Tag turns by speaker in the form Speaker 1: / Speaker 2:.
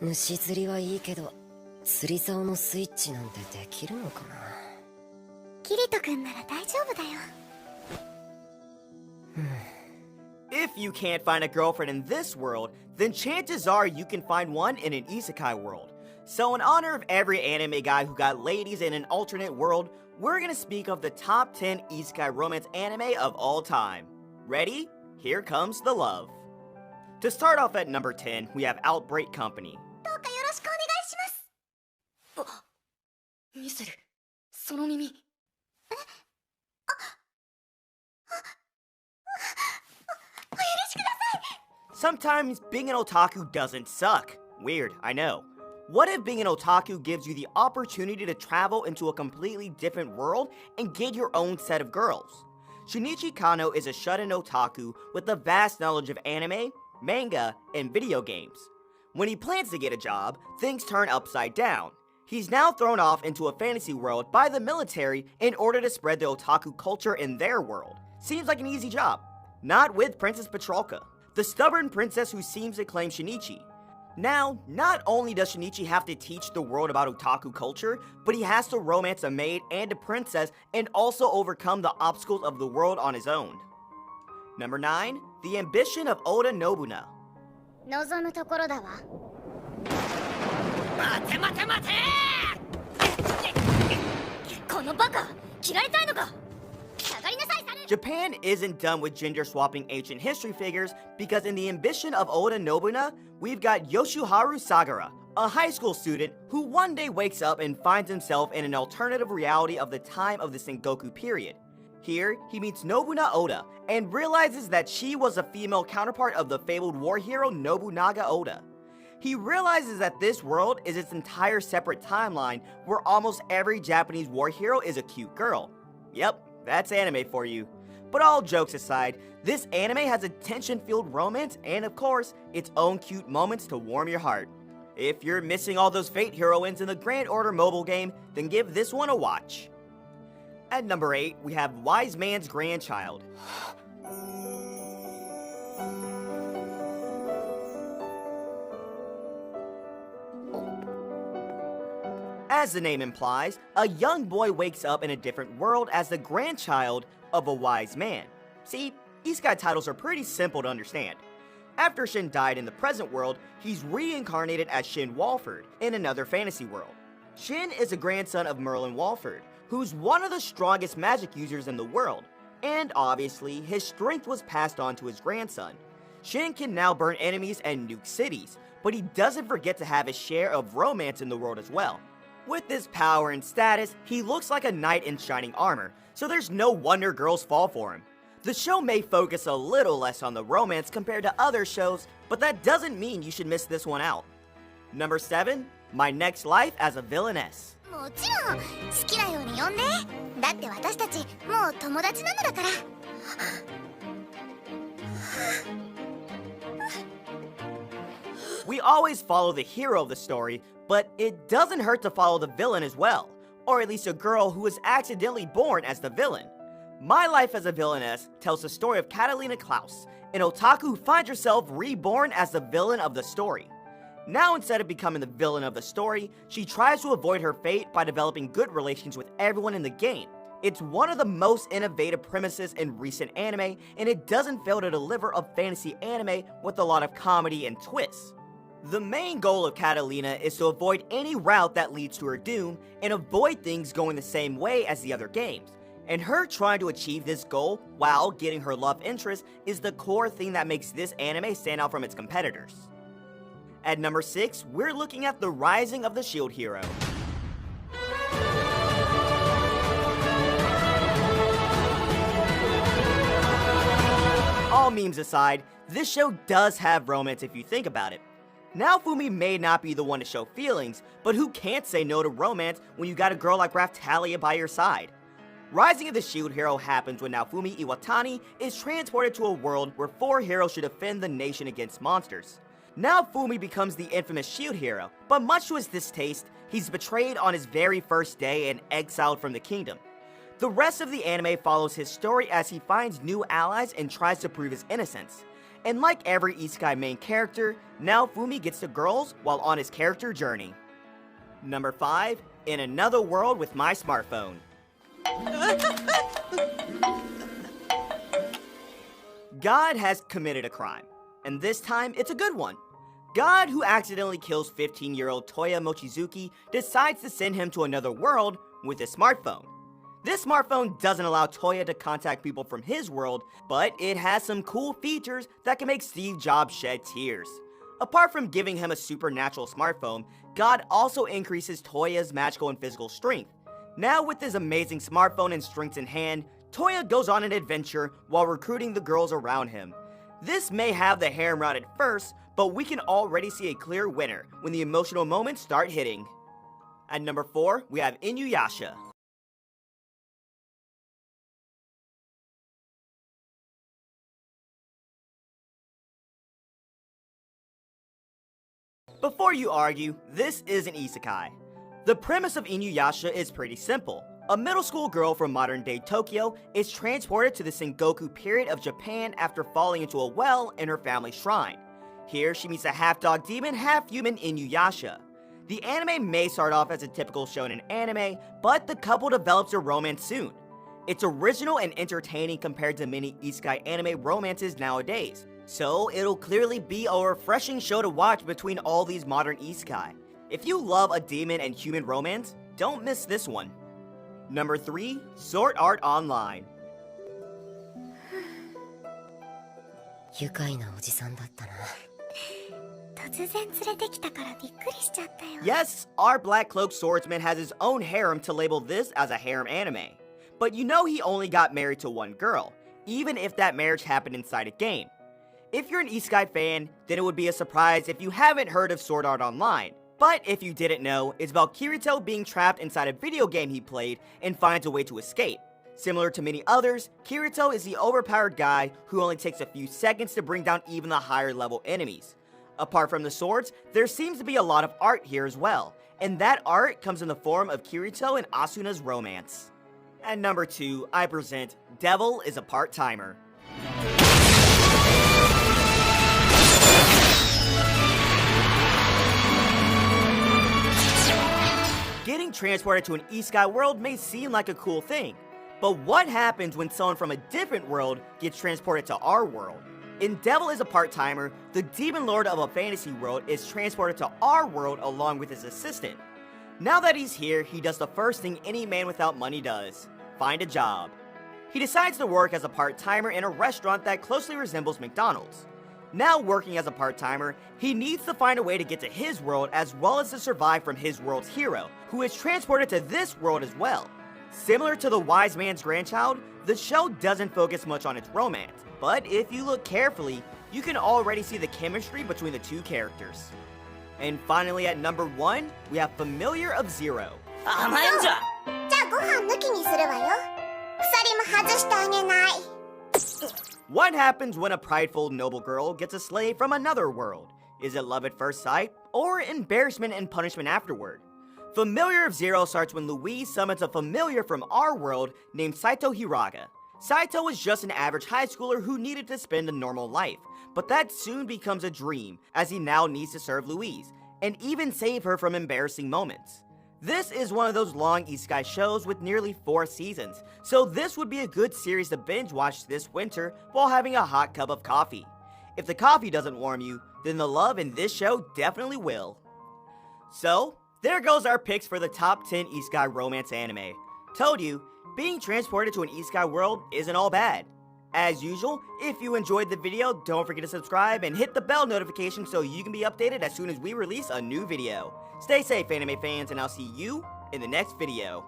Speaker 1: 虫釣りはいいけど、釣り竿のスイッチなんてできるのかな。
Speaker 2: キリト君なら大丈夫だよ。
Speaker 3: If you can't find a girlfriend in this world, then chances are you can find one in an isekai world. So in honor of every anime guy who got ladies in an alternate world, we're gonna speak of the top 10 isekai romance anime of all time. Ready? Here comes the love. To start off at number 10, we have Outbreak Company.
Speaker 2: どうかよろしくお願いします。
Speaker 1: ミセル、その耳。
Speaker 3: Sometimes being an otaku doesn't suck. Weird, I know. What if being an otaku gives you the opportunity to travel into a completely different world and get your own set of girls? Shinichi Kano is a shut-in otaku with a vast knowledge of anime, manga, and video games. When he plans to get a job, things turn upside down. He's now thrown off into a fantasy world by the military in order to spread the otaku culture in their world. Seems like an easy job. Not with Princess Petrolka, the stubborn princess who seems to claim Shinichi. Now, not only does Shinichi have to teach the world about otaku culture, but he has to romance a maid and a princess and also overcome the obstacles of the world on his own. Number 9, The Ambition of Oda Nobunaga.
Speaker 2: 望むところだわ。
Speaker 1: 待て待て待て！このバカ、切られたいのか？下がりなさい、猿！
Speaker 3: Japan isn't done with gender swapping ancient history figures because in The Ambition of Oda Nobunaga, we've got Yoshiharu Sagara, a high school student who one day wakes up and finds himself in an alternative reality of the time of the Sengoku period. Here, he meets Nobunaga Oda and realizes that she was a female counterpart of the fabled war hero Nobunaga Oda. He realizes that this world is its entire separate timeline where almost every Japanese war hero is a cute girl. Yep, that's anime for you. But all jokes aside, this anime has a tension-filled romance and of course, its own cute moments to warm your heart. If you're missing all those Fate heroines in the Grand Order mobile game, then give this one a watch. At number 8, we have Wise Man's Grandchild. As the name implies, a young boy wakes up in a different world as the grandchild of a wise man. See, isekai titles are pretty simple to understand. After Shin died in the present world, he's reincarnated as Shin Walford in another fantasy world. Shin is a grandson of Merlin Walford, who's one of the strongest magic users in the world, and obviously, his strength was passed on to his grandson. Shin can now burn enemies and nuke cities, but he doesn't forget to have his share of romance in the world as well. With this power and status, he looks like a knight in shining armor, so there's no wonder girls fall for him. The show may focus a little less on the romance compared to other shows, but that doesn't mean you should miss this one out. Number 7, My Next Life as a Villainess.
Speaker 2: もちろん好きなように呼んで。だって私たちもう友達なのだから。
Speaker 3: We always follow the hero of the story, but it doesn't hurt to follow the villain as well, or at least a girl who was accidentally born as the villain. My Life as a Villainess tells the story of Catalina Klaus, an otaku who finds herself reborn as the villain of the story. Now instead of becoming the villain of the story, she tries to avoid her fate by developing good relations with everyone in the game. It's one of the most innovative premises in recent anime, and it doesn't fail to deliver a fantasy anime with a lot of comedy and twists. The main goal of Catalina is to avoid any route that leads to her doom and avoid things going the same way as the other games. And her trying to achieve this goal while getting her love interest is the core thing that makes this anime stand out from its competitors. At number 6, we're looking at The Rising of the Shield Hero. All memes aside, this show does have romance if you think about it. Naofumi may not be the one to show feelings, but who can't say no to romance when you got a girl like Raphtalia by your side? Rising of the Shield Hero happens when Naofumi Iwatani is transported to a world where 4 heroes should defend the nation against monsters. Naofumi becomes the infamous Shield Hero, but much to his distaste, he's betrayed on his very first day and exiled from the kingdom. The rest of the anime follows his story as he finds new allies and tries to prove his innocence. And like every isekai main character, now Fumi gets the girls while on his character journey. Number 5, In Another World with My Smartphone. God has committed a crime, and this time it's a good one. God, who accidentally kills 15-year-old Toya Mochizuki, decides to send him to another world with his smartphone. This smartphone doesn't allow Toya to contact people from his world, but it has some cool features that can make Steve Jobs shed tears. Apart from giving him a supernatural smartphone, God also increases Toya's magical and physical strength. Now with his amazing smartphone and strength in hand, Toya goes on an adventure while recruiting the girls around him. This may have the harem route at first, but we can already see a clear winner when the emotional moments start hitting. At number 4, we have Inuyasha. Before you argue, this is an isekai. The premise of Inuyasha is pretty simple. A middle school girl from modern-day Tokyo is transported to the Sengoku period of Japan after falling into a well in her family's shrine. Here, she meets a half-dog demon, half-human Inuyasha. The anime may start off as a typical shonen anime, but the couple develops a romance soon. It's original and entertaining compared to many isekai anime romances nowadays, so it'll clearly be a refreshing show to watch between all these modern isekai. If you love a demon and human romance, don't miss this one. Number 3, Sword Art Online.
Speaker 1: 愉快なおじさんだったな。
Speaker 2: 突然連れてきたからびっくりしちゃったよ。
Speaker 3: Yes, our Black Cloak Swordsman has his own harem to label this as a harem anime. But you know he only got married to one girl, even if that marriage happened inside a game. If you're an isekai fan, then it would be a surprise if you haven't heard of Sword Art Online. But if you didn't know, it's about Kirito being trapped inside a video game he played and finds a way to escape. Similar to many others, Kirito is the overpowered guy who only takes a few seconds to bring down even the higher level enemies. Apart from the swords, there seems to be a lot of art here as well, and that art comes in the form of Kirito and Asuna's romance. At number 2, I present Devil is a Part-Timer. Getting transported to an isekai world may seem like a cool thing, but what happens when someone from a different world gets transported to our world? In Devil is a Part-Timer, the demon lord of a fantasy world is transported to our world along with his assistant. Now that he's here, he does the first thing any man without money does: find a job. He decides to work as a part-timer in a restaurant that closely resembles McDonald's. Now working as a part-timer, he needs to find a way to get to his world as well as to survive from his world's hero, who is transported to this world as well. Similar to The Wise Man's Grandchild, the show doesn't focus much on its romance, but if you look carefully, you can already see the chemistry between the two characters. And finally at number 1, we have Familiar of Zero.
Speaker 2: 甘えんじゃ。じゃあご飯抜きにするわよ。鎖も外してあげない。
Speaker 3: What happens when a prideful noble girl gets a slave from another world? Is it love at first sight, or embarrassment and punishment afterward? Familiar of Zero starts when Louise summons a familiar from our world named Saito Hiraga. Saito was just an average high schooler who needed to spend a normal life, but that soon becomes a dream as he now needs to serve Louise, and even save her from embarrassing moments. This is one of those long isekai shows with nearly 4 seasons, so this would be a good series to binge watch this winter while having a hot cup of coffee. If the coffee doesn't warm you, then the love in this show definitely will. So, there goes our picks for the top 10 isekai romance anime. Told you, being transported to an isekai world isn't all bad. As usual, if you enjoyed the video, don't forget to subscribe and hit the bell notification so you can be updated as soon as we release a new video. Stay safe, anime fans, and I'll see you in the next video.